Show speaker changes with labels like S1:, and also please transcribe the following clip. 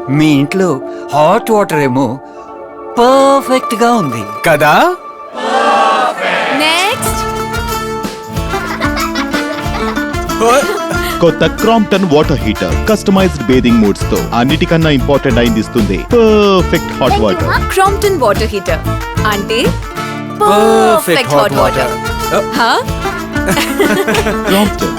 S1: మీ ఇంట్లో hot water ఏమో perfect గా ఉంది
S2: కదా?
S3: నెక్స్ట్
S4: కొత్త Crompton water heater customised bathing modes తో అన్నిటికన్నా ఇంపార్టెంట్ అయింది ఇస్తుంది perfect hot water.
S3: Crompton water heater అంటే
S1: పర్ఫెక్ట్ హాట్ వాటర్.
S4: క్రాంప్టన్